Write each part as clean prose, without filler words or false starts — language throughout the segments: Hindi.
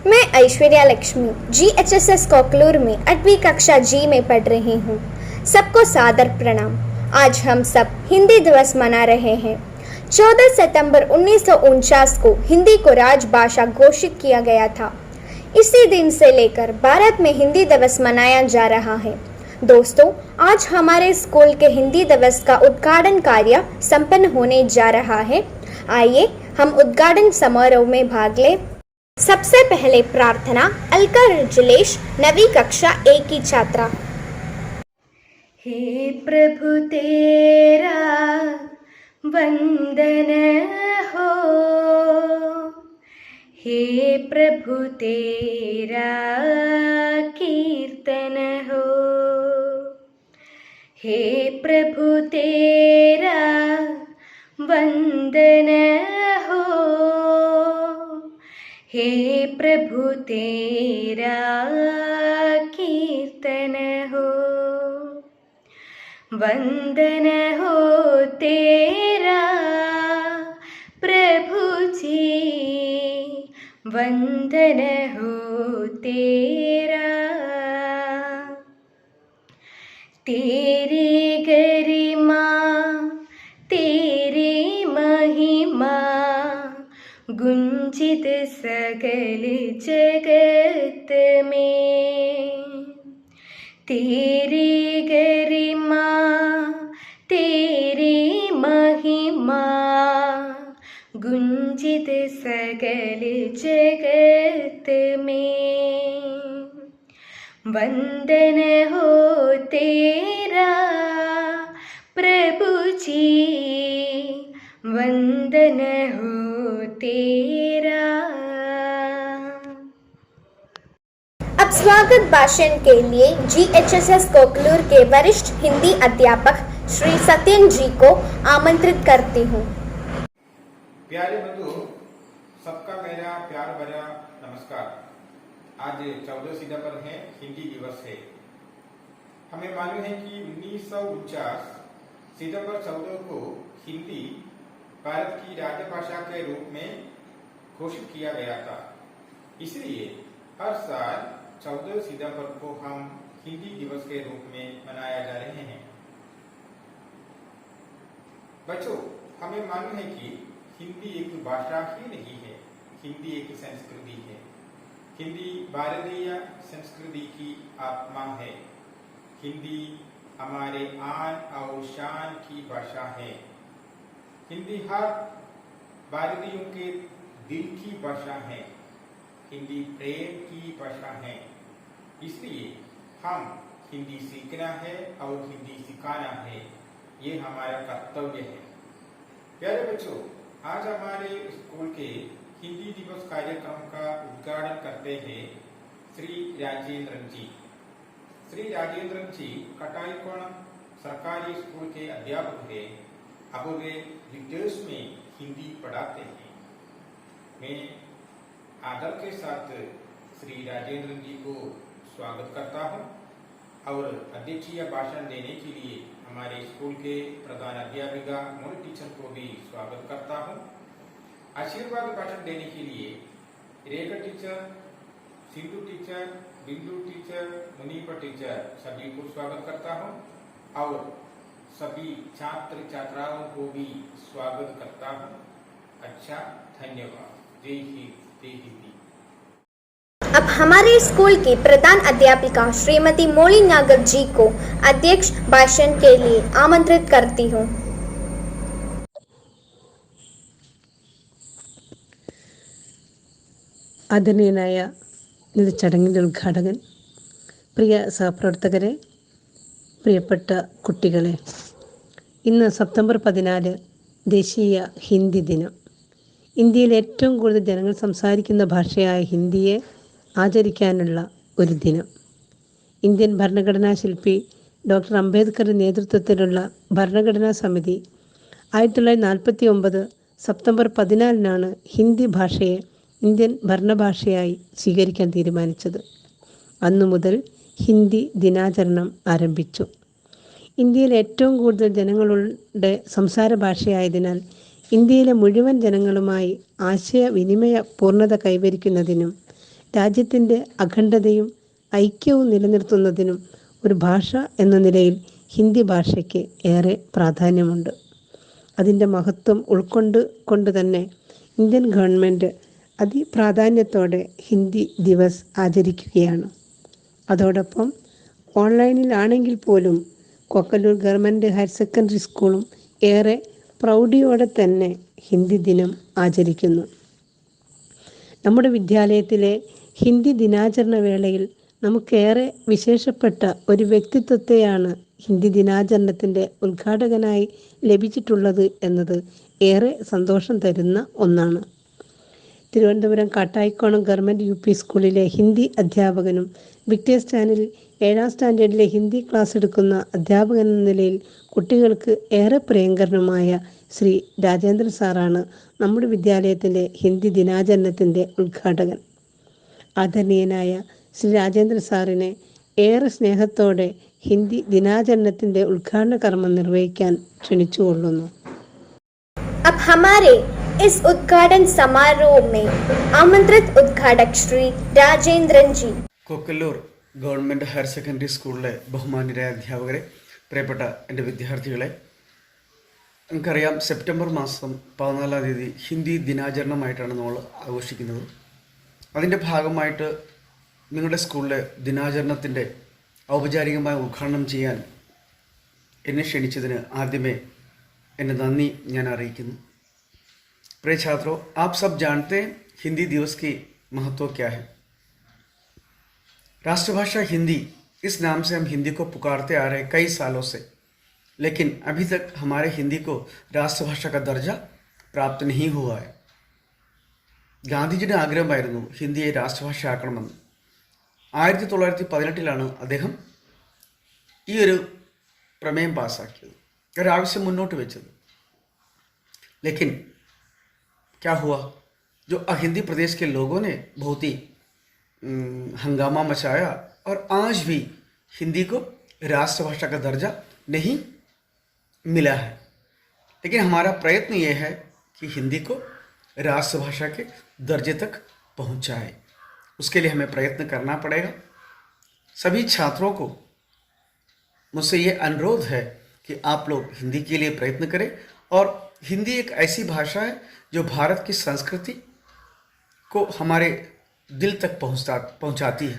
मैं ऐश्वर्या लक्ष्मी GHSS कोकलूर में 8वीं कक्षा जी में पढ़ रही हूँ। सबको सादर प्रणाम। आज हम सब हिंदी दिवस मना रहे हैं। 14 सितंबर 1949 को हिंदी को राजभाषा घोषित किया गया था। इसी दिन से लेकर भारत में हिंदी दिवस मनाया जा रहा है। दोस्तों, आज हमारे स्कूल के हिंदी दिवस का उद्घाटन कार्य संपन्न होने जा रहा है। आइए हम उद्घाटन समारोह में भाग लें। सबसे पहले प्रार्थना अलका रजलेश 9वीं कक्षा A की छात्रा। हे प्रभु तेरा वंदन हो, हे प्रभु तेरा कीर्तन हो, हे प्रभु तेरा वंदन हो, हे प्रभु तेरा कीर्तन हो, वंदन हो तेरा प्रभु जी, वंदन हो तेरा। तेरी गरिमा तेरी महिमा गुंजित सकल जगत में। तेरी गरिमा तेरी महिमा गुंजित सकल जगत में। वंदन हो तेरा प्रभु जी, वंदन हो तेरा। अब स्वागत भाषण के लिए GHSS कोकलूर के वरिष्ठ हिंदी अध्यापक श्री सत्यन जी को आमंत्रित करती हूँ। प्यारे बंधु, सबका मेरा प्यार भरा नमस्कार। आज 14 सितंबर है, हिंदी दिवस है। हमें मालूम है कि 1949 सितंबर 14 को हिंदी भारत की राजभाषा के रूप में घोषित किया गया था। इसलिए हर साल 14 सितंबर को हम हिंदी दिवस के रूप में मनाया जा रहे हैं। बच्चों, हमें मालूम है कि हिंदी एक भाषा ही नहीं है, हिंदी एक संस्कृति है। हिंदी भारतीय संस्कृति की आत्मा है। हिंदी हमारे आन और शान की भाषा है। हिंदी हर भारतीयों के दिल की भाषा है। हिंदी प्रेम की भाषा है। इसलिए हम हिंदी सीखना है और हिंदी सिखाना है, ये हमारा कर्तव्य है। प्यारे बच्चों, आज हमारे स्कूल के हिंदी दिवस कार्यक्रम का उद्घाटन करते हैं श्री राजेंद्रन जी। श्री राजेंद्रन जी कटाईकोण सरकारी स्कूल के अध्यापक हैं। अब वे विदेश में हिंदी पढ़ाते हैं। मैं आदर के साथ श्री राजेंद्रन जी को स्वागत करता हूं और अध्यक्षीय भाषण देने के लिए हमारे स्कूल के प्रधान अध्यापिका मोनी टीचर को भी स्वागत करता हूं। आशीर्वाद भाषण देने के लिए रेखा टीचर, सिंधु टीचर, बिंदु टीचर, मुनीपा टीचर सभी को स्वागत करता हूं और सभी छात्र छात्राओं को भी स्वागत करता हूं। अच्छा, धन्यवाद। जय हिंद, जय हिंदी। अब हमारे स्कूल की प्रधान अध्यापिका श्रीमती मोली नागर जी को अध्यक्ष भाषण के लिए आमंत्रित करती हूँ। ആദരണീയനായ ഇത് ചടങ്ങിൻ്റെ ഉദ്ഘാടകൻ, പ്രിയ സഹപ്രവർത്തകരെ, പ്രിയപ്പെട്ട കുട്ടികളെ, ഇന്ന് സെപ്റ്റംബർ 14 ദേശീയ ഹിന്ദി ദിനം. ഇന്ത്യയിൽ ഏറ്റവും കൂടുതൽ ജനങ്ങൾ സംസാരിക്കുന്ന ഭാഷയായ ഹിന്ദിയെ ആചരിക്കാനുള്ള ഒരു ദിനം. ഇന്ത്യൻ ഭരണഘടനാ ശില്പി ഡോക്ടർ അംബേദ്കറുടെ നേതൃത്വത്തിലുള്ള ഭരണഘടനാ സമിതി 1949 സെപ്റ്റംബർ 14 ഹിന്ദി ഭാഷയെ ഇന്ത്യൻ ഭരണഭാഷയായി സ്വീകരിക്കാൻ തീരുമാനിച്ചത്. അന്നു മുതൽ ഹിന്ദി ദിനാചരണം ആരംഭിച്ചു. ഇന്ത്യയിൽ ഏറ്റവും കൂടുതൽ ജനങ്ങളുടെ സംസാര ഭാഷയായതിനാൽ ഇന്ത്യയിലെ മുഴുവൻ ജനങ്ങളുമായി ആശയവിനിമയ പൂർണ്ണത കൈവരിക്കുന്നതിനും രാജ്യത്തിൻ്റെ അഖണ്ഡതയും ഐക്യവും നിലനിർത്തുന്നതിനും ഒരു ഭാഷ എന്ന നിലയിൽ ഹിന്ദി ഭാഷയ്ക്ക് ഏറെ പ്രാധാന്യമുണ്ട്. അതിൻ്റെ മഹത്വം കൊണ്ട് തന്നെ ഇന്ത്യൻ ഗവൺമെൻറ് അതിപ്രാധാന്യത്തോടെ ഹിന്ദി ദിവസ് ആചരിക്കുകയാണ്. അതോടൊപ്പം ഓൺലൈനിലാണെങ്കിൽ പോലും കൊക്കല്ലൂർ ഗവൺമെൻറ് ഹയർ സെക്കൻഡറി സ്കൂളും ഏറെ പ്രൗഢിയോടെ തന്നെ ഹിന്ദി ദിനം ആചരിക്കുന്നു. നമ്മുടെ വിദ്യാലയത്തിലെ ഹിന്ദി ദിനാചരണ വേളയിൽ നമുക്കേറെ വിശേഷപ്പെട്ട ഒരു വ്യക്തിത്വത്തെയാണ് ഹിന്ദി ദിനാചരണത്തിൻ്റെ ഉദ്ഘാടകനായി ലഭിച്ചിട്ടുള്ളത് എന്നത് ഏറെ സന്തോഷം തരുന്ന ഒന്നാണ്. തിരുവനന്തപുരം കാട്ടായിക്കോണം ഗവൺമെൻറ് UP സ്കൂളിലെ ഹിന്ദി അധ്യാപകനും വിക്ടേഴ്സ് ചാനലിൽ 7ാം സ്റ്റാൻഡേർഡിലെ ഹിന്ദി ക്ലാസ് എടുക്കുന്ന അധ്യാപകൻ എന്ന നിലയിൽ കുട്ടികൾക്ക് ഏറെ പ്രിയങ്കരനുമായ ശ്രീ രാജേന്ദ്രൻ സാറാണ് നമ്മുടെ വിദ്യാലയത്തിൻ്റെ ഹിന്ദി ദിനാചരണത്തിൻ്റെ ഉദ്ഘാടകൻ. ആദരണീയനായ ശ്രീ രാജേന്ദ്രൻ സാറിനെ ഏറെ സ്നേഹത്തോടെ ഹിന്ദി ദിനാചരണത്തിൻ്റെ ഉദ്ഘാടന കർമ്മം നിർവഹിക്കാൻ ക്ഷണിച്ചുകൊള്ളുന്നു. अब हमारे इस उद्घाटन समारोह में आमंत्रित उद्घाटक श्री राजेंद्रन जी. കൊക്കല്ലൂർ ഗവൺമെൻറ് ഹയർ സെക്കൻഡറി സ്കൂളിലെ ബഹുമാന്യരായ അധ്യാപകരെ, പ്രിയപ്പെട്ട എൻ്റെ വിദ്യാർത്ഥികളെ, നമുക്കറിയാം സെപ്റ്റംബർ മാസം 14-ാം തീയതി ഹിന്ദി ദിനാചരണമായിട്ടാണ് നമ്മൾ ആഘോഷിക്കുന്നത്. അതിൻ്റെ ഭാഗമായിട്ട് നിങ്ങളുടെ സ്കൂളിലെ ദിനാചരണത്തിൻ്റെ ഔപചാരികമായ ഉദ്ഘാടനം ചെയ്യാൻ എന്നെ ക്ഷണിച്ചതിന് ആദ്യമേ എൻ്റെ നന്ദി ഞാൻ അറിയിക്കുന്നു. प्रिय छात्रों, आप सब जानते हैं हिंदी दिवस की महत्व क्या है. राष्ट्रभाषा हिंदी, इस नाम से हम हिंदी को पुकारते आ रहे हैं कई सालों से, लेकिन अभी तक हमारे हिंदी को राष्ट्रभाषा का दर्जा प्राप्त नहीं हुआ है. ഗാന്ധിജിയുടെ ആഗ്രഹമായിരുന്നു ഹിന്ദിയെ രാഷ്ട്രഭാഷയാക്കണമെന്ന്. 1918 അദ്ദേഹം ഈ ഒരു പ്രമേയം പാസ്സാക്കിയത്, ഒരാവശ്യം മുന്നോട്ട് വെച്ചത്. लेकिन क्या हुआ, जो अहिंदी प्रदेश के लोगों ने बहुत ही हंगामा मचाया और आज भी हिंदी को राष्ट्रभाषा का दर्जा नहीं मिला है. लेकिन हमारा प्रयत्न ये है कि हिंदी को राष्ट्रभाषा के दर्जे तक पहुंचाए. उसके लिए हमें प्रयत्न करना पड़ेगा. सभी छात्रों को मुझसे ये अनुरोध है कि आप लोग हिंदी के लिए प्रयत्न करें. और हिंदी एक ऐसी भाषा है जो भारत की संस्कृति को हमारे दिल तक पहुंचाती है.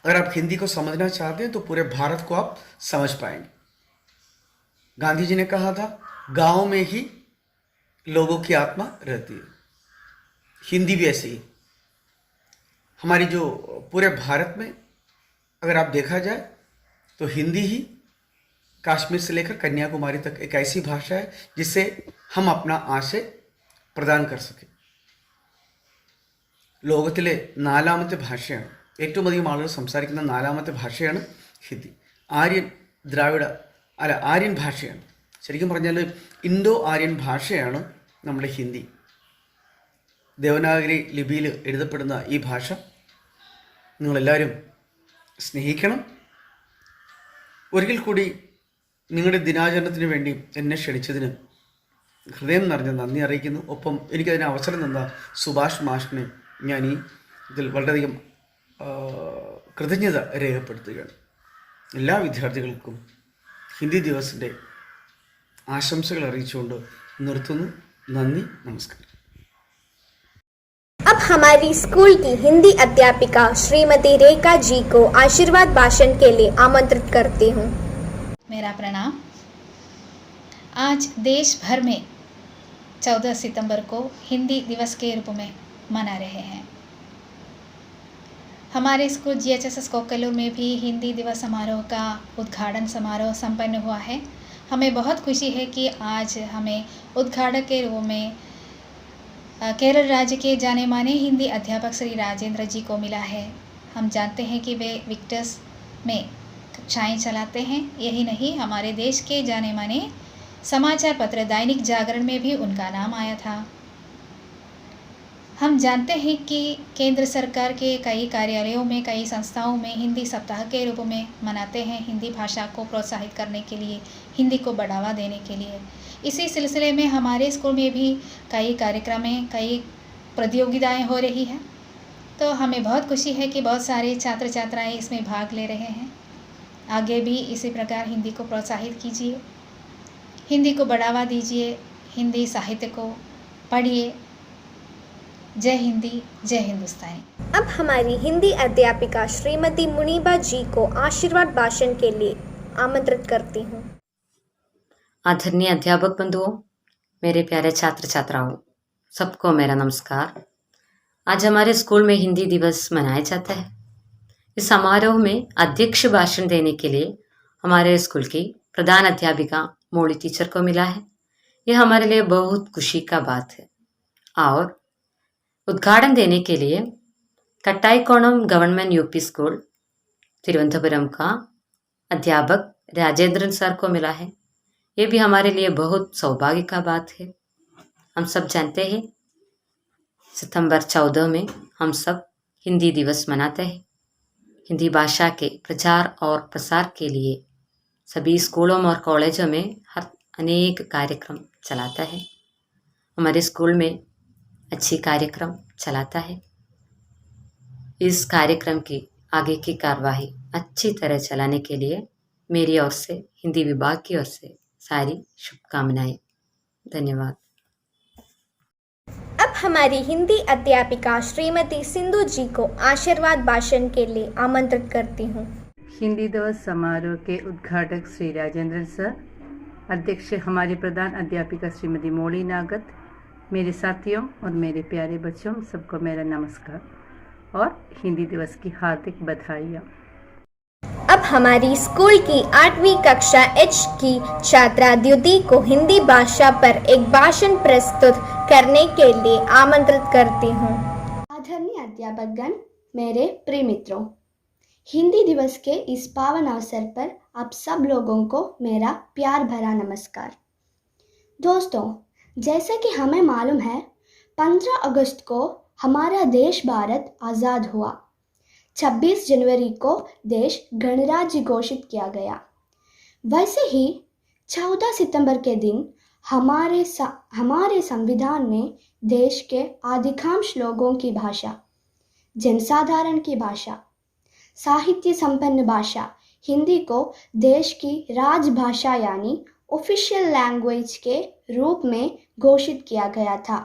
अगर आप हिंदी को समझना चाहते हैं तो पूरे भारत को आप समझ पाएंगे. गांधी जी ने कहा था, गांव में ही लोगों की आत्मा रहती है. हिंदी भी ऐसी है. हमारी जो पूरे भारत में अगर आप देखा जाए तो हिंदी ही काश्मीर से लेकर कन्याकुमारी तक एक ऐसी भाषा है जिससे हम अपना आशय പ്രദാനം कर सके. ലോകത്തിലെ 4ാമത്തെ ഭാഷയാണ്, ഏറ്റവും അധികം ആളുകൾ സംസാരിക്കുന്ന 4ാമത്തെ ഭാഷയാണ് ഹിന്ദി. ആര്യൻ ഭാഷയാണ്. ശരിക്കും പറഞ്ഞാൽ ഇൻഡോ ആര്യൻ ഭാഷയാണ് നമ്മുടെ ഹിന്ദി. ദേവനാഗരി ലിപിയിൽ എഴുതപ്പെടുന്ന ഈ ഭാഷ നിങ്ങളെല്ലാവരും സ്നേഹിക്കണം. ഒരിക്കൽ കൂടി നിങ്ങളുടെ ദിനാചരണത്തിന് വേണ്ടി എന്നെ ക്ഷണിച്ചതിന് ഹൃദയം നിറഞ്ഞ നന്ദി അറിയിക്കുന്നു. ഒപ്പം എനിക്കതിന് അവസരം തന്ന സുഭാഷ് മാഷിനെ ഞാൻ ഈ ഇതിൽ വളരെയധികം കൃതജ്ഞത രേഖപ്പെടുത്തുകയാണ്. എല്ലാ വിദ്യാർത്ഥികൾക്കും ഹിന്ദി ദിവസിൻ്റെ ആശംസകൾ അറിയിച്ചുകൊണ്ട് നിർത്തുന്നു. നന്ദി, നമസ്കാരം. अब हमारी स्कूल की हिंदी अध्यापिका श्रीमती रेखा जी को आशीर्वाद भाषण के लिए आमंत्रित करती हूँ. मेरा प्रणाम. आज देश भर में 14 सितंबर को हिंदी दिवस के रूप में मना रहे हैं. हमारे स्कूल GHSS कोकलूर में भी हिंदी दिवस समारोह का उद्घाटन समारोह संपन्न हुआ है. हमें बहुत खुशी है कि आज हमें उद्घाटक के रूप में केरल राज्य के जाने माने हिंदी अध्यापक श्री राजेंद्र जी को मिला है. हम जानते हैं कि वे विक्टर्स में कक्षाएं चलाते हैं. यही नहीं, हमारे देश के जाने माने समाचार पत्र दैनिक जागरण में भी उनका नाम आया था. हम जानते हैं कि केंद्र सरकार के कई कार्यालयों में, कई संस्थाओं में हिंदी सप्ताह के रूप में मनाते हैं, हिंदी भाषा को प्रोत्साहित करने के लिए, हिंदी को बढ़ावा देने के लिए. इसी सिलसिले में हमारे स्कूल में भी कई कार्यक्रमें, कई प्रतियोगिताएं हो रही हैं. तो हमें बहुत खुशी है कि बहुत सारे छात्र छात्राएं इसमें भाग ले रहे हैं। आगे भी इसी प्रकार हिंदी को प्रोत्साहित कीजिए, हिंदी को बढ़ावा दीजिए, हिंदी साहित्य को पढ़िए। जय हिंदी, जय हिंदुस्तानी। अब हमारी हिंदी अध्यापिका श्रीमती मुनीबा जी को आशीर्वाद भाषण के लिए आमंत्रित करती हूँ। आदरणीय अध्यापक बंधुओं, मेरे प्यारे छात्र छात्राओं, सबको मेरा नमस्कार। आज हमारे स्कूल में हिंदी दिवस मनाया जाता है। इस समारोह में अध्यक्ष भाषण देने के लिए हमारे स्कूल की प्रधान अध्यापिका मोली टीचर को मिला है। यह हमारे लिए बहुत खुशी का बात है। और उद्घाटन देने के लिए कट्टाईकोणम गवर्नमेंट यूपी स्कूल तिरुवनंतपुरम का अध्यापक राजेंद्रन सर को मिला है। ये भी हमारे लिए बहुत सौभाग्य का बात है। हम सब जानते हैं सितंबर 14 में हम सब हिंदी दिवस मनाते हैं। हिंदी भाषा के प्रचार और प्रसार के लिए सभी स्कूलों और कॉलेजों में अनेक कार्यक्रम चलाता है। हमारे स्कूल में अच्छी कार्यक्रम चलाता है। इस कार्यक्रम की आगे की कार्यवाही अच्छी तरह चलाने के लिए मेरी ओर से, हिंदी विभाग की ओर से सारी शुभकामनाएं। धन्यवाद। अब हमारी हिंदी अध्यापिका श्रीमती सिंधु जी को आशीर्वाद भाषण के लिए आमंत्रित करती हूँ। हिंदी दिवस समारोह के उद्घाटक श्री राजेंद्रन सर, अध्यक्ष हमारी प्रधान अध्यापिका श्रीमती मोली नागत, मेरे साथियों और मेरे प्यारे बच्चों, सबको मेरा नमस्कार और हिंदी दिवस की हार्दिक बधाइयाँ। अब हमारी स्कूल की 8वीं कक्षा एच की छात्रा द्युति को हिंदी भाषा पर एक भाषण प्रस्तुत करने के लिए आमंत्रित करती हूँ। आदरणीय अध्यापकगण, मेरे प्रिय मित्रों, हिंदी दिवस के इस पावन अवसर पर आप सब लोगों को मेरा प्यार भरा नमस्कार। दोस्तों, जैसा कि हमें मालूम है, 15 अगस्त को हमारा देश भारत आज़ाद हुआ। 26 जनवरी को देश गणराज्य घोषित किया गया। वैसे ही 14 सितंबर के दिन हमारे संविधान ने देश के अधिकांश लोगों की भाषा, जनसाधारण की भाषा, साहित्य संपन्न भाषा हिंदी को देश की राजभाषा यानी ऑफिशियल लैंग्वेज के रूप में घोषित किया गया था।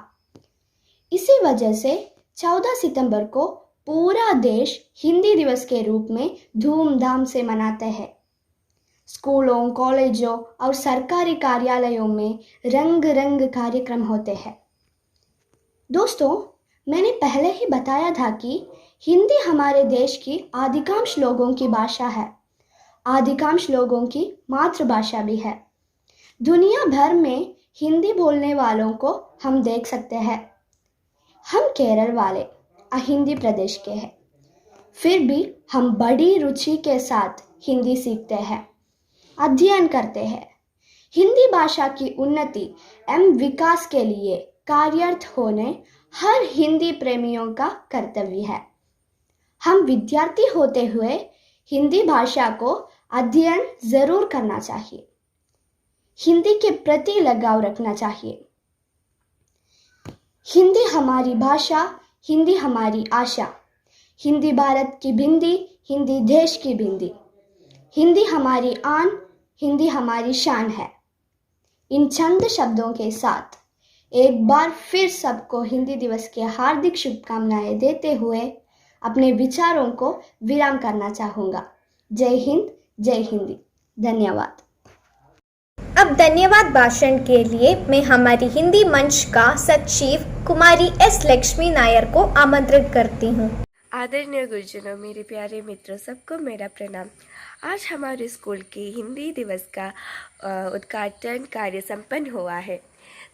इसी वजह से 14 सितंबर को पूरा देश हिंदी दिवस के रूप में धूमधाम से मनाते हैं। स्कूलों, कॉलेजों और सरकारी कार्यालयों में रंग रंग कार्यक्रम होते हैं। दोस्तों, मैंने पहले ही बताया था कि हिंदी हमारे देश की अधिकांश लोगों की भाषा है, अधिकांश लोगों की मातृभाषा भी है। दुनिया भर में हिंदी बोलने वालों को हम देख सकते हैं। हम केरल वाले अहिंदी प्रदेश के हैं, फिर भी हम बड़ी रुचि के साथ हिंदी सीखते हैं, अध्ययन करते हैं। हिंदी भाषा की उन्नति एवं विकास के लिए कार्यरत होने हर हिंदी प्रेमियों का कर्तव्य है। हम विद्यार्थी होते हुए हिंदी भाषा को अध्ययन जरूर करना चाहिए, हिंदी के प्रति लगाव रखना चाहिए। हिंदी हमारी भाषा, हिंदी हमारी आशा, हिंदी भारत की भिंडी, हिंदी देश की भिंडी, हिंदी हमारी आन, हिंदी हमारी शान है। इन चंद शब्दों के साथ एक बार फिर सबको हिंदी दिवस की हार्दिक शुभकामनाएं देते हुए अपने विचारों को विराम करना चाहूँगा। जय हिंद, जय हिंदी। धन्यवाद। अब धन्यवाद भाषण के लिए मैं हमारी हिंदी मंच का सचिव कुमारी एस लक्ष्मी नायर को आमंत्रित करती हूँ। आदरणीय गुरुजनों, मेरे प्यारे मित्रों, सबको मेरा प्रणाम। आज हमारे स्कूल की हिंदी दिवस का उद्घाटन कार्य संपन्न हुआ है।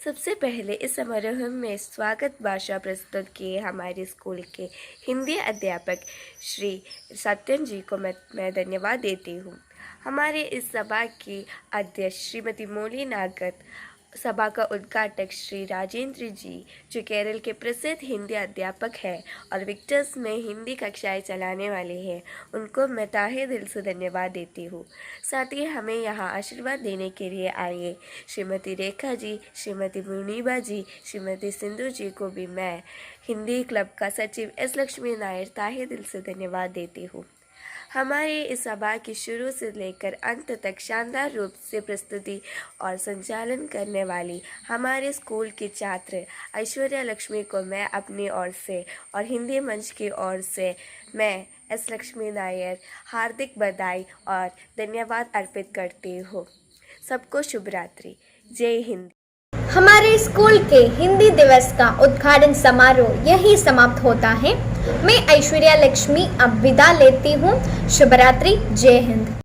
सबसे पहले इस समारोह में स्वागत भाषा प्रस्तुत किए हमारे स्कूल के हिंदी अध्यापक श्री सत्यन जी को मैं धन्यवाद देती हूँ। हमारे इस सभा की अध्यक्ष श्रीमती मोली नागत सभा का उद्घाटक श्री राजेंद्र जी, जो केरल के प्रसिद्ध हिंदी अध्यापक हैं और विक्टर्स में हिंदी कक्षाएं चलाने वाले हैं, उनको मैं ताहे दिल से धन्यवाद देती हूँ। साथ ही हमें यहाँ आशीर्वाद देने के लिए आए श्रीमती रेखा जी, श्रीमती मुनीबा जी, श्रीमती सिंधु जी को भी मैं हिंदी क्लब का सचिव एस लक्ष्मी नायर ताहे दिल से धन्यवाद देती हूँ। हमारे इस सभा की शुरू से लेकर अंत तक शानदार रूप से प्रस्तुति और संचालन करने वाली हमारे स्कूल की छात्र ऐश्वर्या लक्ष्मी को मैं अपनी ओर से और हिंदी मंच की ओर से मैं एस लक्ष्मी नायर हार्दिक बधाई और धन्यवाद अर्पित करती हूँ। सबको शुभ रात्रि। जय हिंद। हमारे स्कूल के हिंदी दिवस का उद्घाटन समारोह यही समाप्त होता है। मैं ऐश्वर्या लक्ष्मी अब विदा लेती हूँ। शुभ रात्रि। जय हिंद।